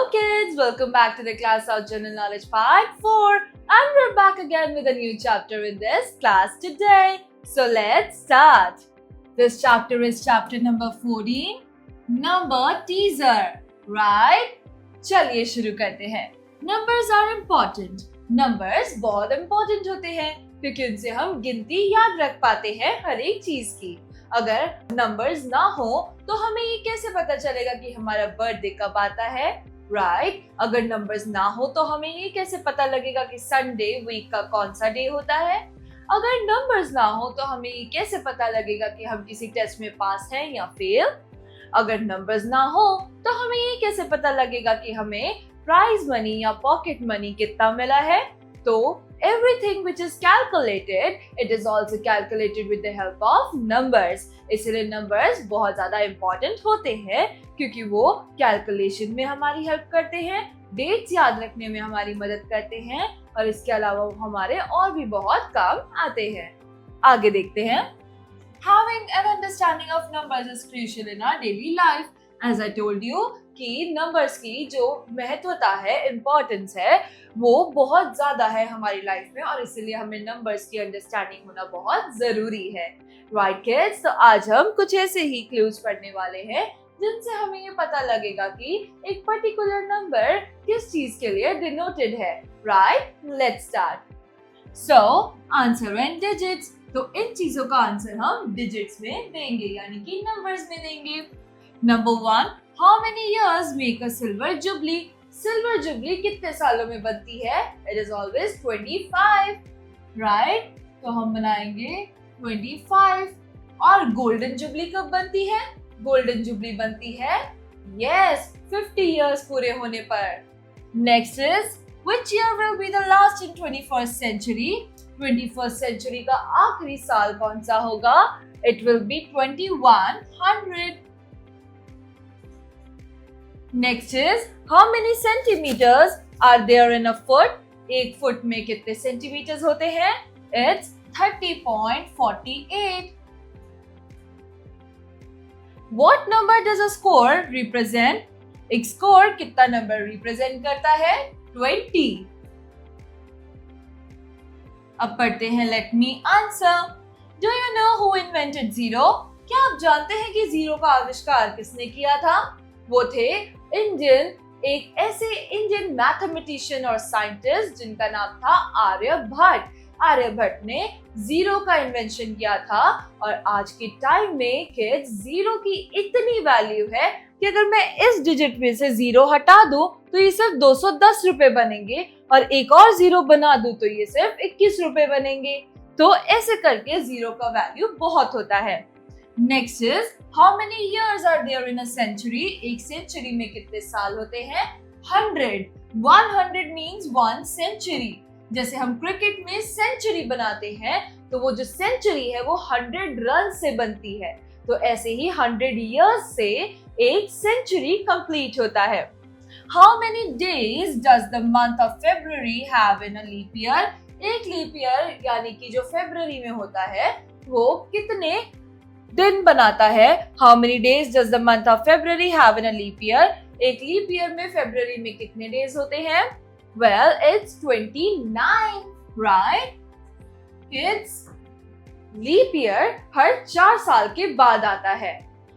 Hello kids, welcome back to the class of General Knowledge Part 4 and we're back again with a new chapter in this class today. So let's start. This chapter is chapter number 14, number teaser, right? चलिए शुरू करते हैं. Numbers are important. Numbers बहुत important होते हैं क्योंकि उनसे हम गिनती याद रख पाते हैं हर एक चीज की. अगर नंबर्स ना हो तो हमें ये कैसे पता चलेगा कि हमारा बर्थडे कब आता है, राइट? अगर नंबर्स ना हो तो हमें ये कैसे पता लगेगा कि संडे वीक का कौन सा डे होता है? अगर नंबर्स ना हो तो हमें ये कैसे पता लगेगा कि हम किसी टेस्ट में पास हैं या फेल? अगर नंबर्स ना हो तो हमें ये कैसे पता लगेगा कि हमें प्राइज मनी या पॉकेट मनी कितना मिला है? तो everything which is calculated, it is also calculated with the help of numbers. इसलिए numbers बहुत ज़्यादा important होते हैं क्योंकि वो calculation में हमारी help करते हैं, dates याद रखने में हमारी मदद करते हैं और इसके अलावा वो हमारे और भी बहुत काम आते हैं. आगे देखते हैं. Having an understanding of numbers is crucial in our daily life. As I told you कि नंबर्स की जो महत्वता है, इम्पोर्टेंस है, वो बहुत ज्यादा है हमारी लाइफ में और इसीलिए हमें नंबर्स की अंडरस्टैंडिंग होना बहुत जरूरी है. राइट किड्स, तो आज हम कुछ ऐसे ही क्लूज पढ़ने वाले हैं जिनसे हमें ये पता लगेगा कि एक पर्टिकुलर नंबर किस चीज के लिए डिनोटेड है. Right, let's start. So answer in digits. तो इन चीजों का आंसर हम डिजिट्स में देंगे यानी कि नंबर्स में देंगे. Number 1, how many years make a silver jubilee? Silver jubilee कितने सालों में बनती है? It is always 25, right? तो हम बनाएंगे 25. और golden jubilee कब बनती है? Golden jubilee बनती है yes 50 years पूरे होने पर. Next is which year will be the last in 21st century? 21st century का आखिरी साल कौन सा होगा? It will be 2100. Next is how many centimeters are there in a foot? एक फुट में कितने सेंटीमीटर्स होते हैं? It's 30.48. What number does a score represent? एक स्कोर कितना नंबर रिप्रेजेंट करता है? 20. अब पढ़ते हैं Let me answer. Do you know who invented zero? क्या आप जानते हैं कि जीरो का आविष्कार किसने किया था? वो थे एक ऐसे इंडियन मैथमेटिशियन और साइंटिस्ट जिनका नाम था आर्यभट्ट. आर्यभट्ट ने जीरो का इन्वेंशन किया था और आज के टाइम में किड्स जीरो की इतनी वैल्यू है कि अगर मैं इस डिजिट में से जीरो हटा दूं तो ये सिर्फ 210 रुपए बनेंगे और एक और जीरो बना दूं तो ये सिर्फ 21 रुपए बनेंगे. तो ऐसे करके जीरो का वैल्यू बहुत होता है. Next is how many years are there in a century? एक सेंचुरी में कितने साल होते हैं? 100. 100 means 1 century. जैसे हम क्रिकेट में सेंचुरी बनाते हैं तो वो जो सेंचुरी है वो 100 रन से बनती है. तो ऐसे ही 100 years से एक सेंचुरी कंप्लीट होता है. How many days does the month of February have in a leap year? एक लीप ईयर यानी कि जो फरवरी में होता है वो कितने दिन बनाता है? How many days does the month of February have in a leap year? एक लीप ईयर में फरवरी में कितने डेज होते हैं? Well, it's 29, right? Kids, leap year हर 4 साल के बाद आता है.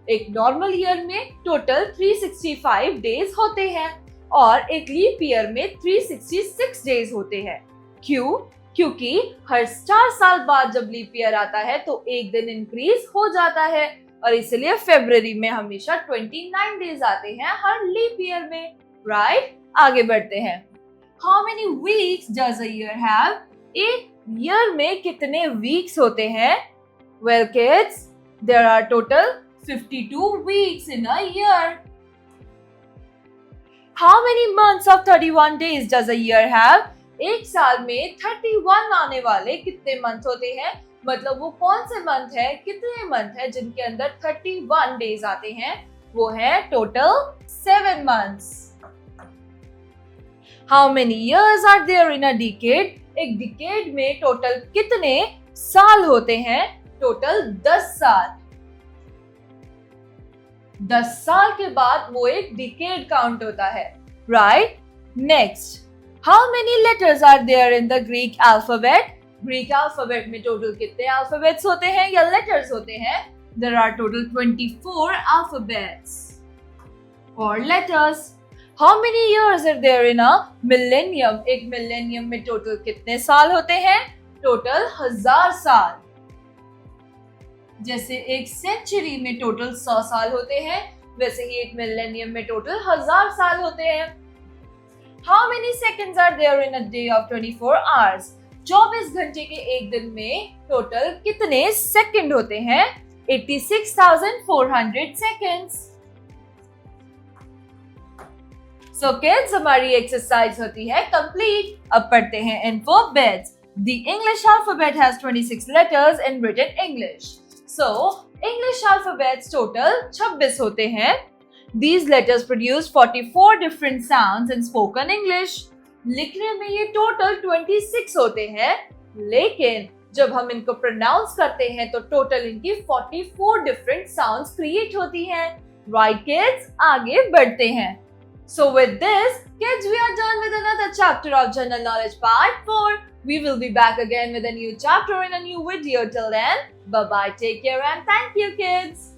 एक नॉर्मल ईयर में टोटल 365 डेज होते हैं और एक लीप ईयर में 366 डेज होते हैं. क्यों? क्योंकि हर 4 साल बाद जब लीप ईयर आता है तो एक दिन इंक्रीज हो जाता है और इसलिए फरवरी में हमेशा 29 डेज आते हैं हर लीप ईयर में. राइट, आगे बढ़ते हैं. How many weeks does a year have? एक ईयर में कितने वीक्स होते हैं? Well kids, there are total 52 weeks in a year. How many months of 31 days does a year have? एक साल में 31 आने वाले कितने मंथ होते हैं? मतलब वो कौन से मंथ है, कितने मंथ है जिनके अंदर 31 डेज आते हैं? वो है total 7 months. How many years are there in a decade? एक डिकेड में टोटल कितने साल होते हैं? टोटल 10 साल. 10 साल के बाद वो एक डिकेड काउंट होता है. right? Next, how many letters are there in the Greek alphabet? Greek alphabet में total कितने alphabets होते हैं या letters होते हैं? There are total 24 alphabets or letters. How many years are there in a millennium? एक millennium में total कितने साल होते हैं? Total 1000 साल. जैसे एक century में total 100 साल होते हैं, वैसे ही एक millennium में total 1000 साल होते हैं. How many seconds are there in a day of 24 hours? 24 घंटे के एक दिन में टोटल कितने सेकंड होते हैं? 86,400 seconds. So kids, हमारी एक्सरसाइज होती है कंप्लीट. अब पढ़ते हैं alphabets. The English alphabet has 26 letters in written English. So English alphabets total 26 होते हैं. These letters produce 44 different sounds in spoken English. लिखने में ये टोटल 26 होते हैं, लेकिन जब हम इनको प्रोनाउंस करते हैं तो टोटल इनकी 44 डिफरेंट साउंड्स क्रिएट होती हैं. Right kids, आगे बढ़ते हैं. So with this, kids, we are done with another chapter of General Knowledge Part 4. We will be back again with a new chapter in a new video. Till then, bye-bye, take care and thank you kids.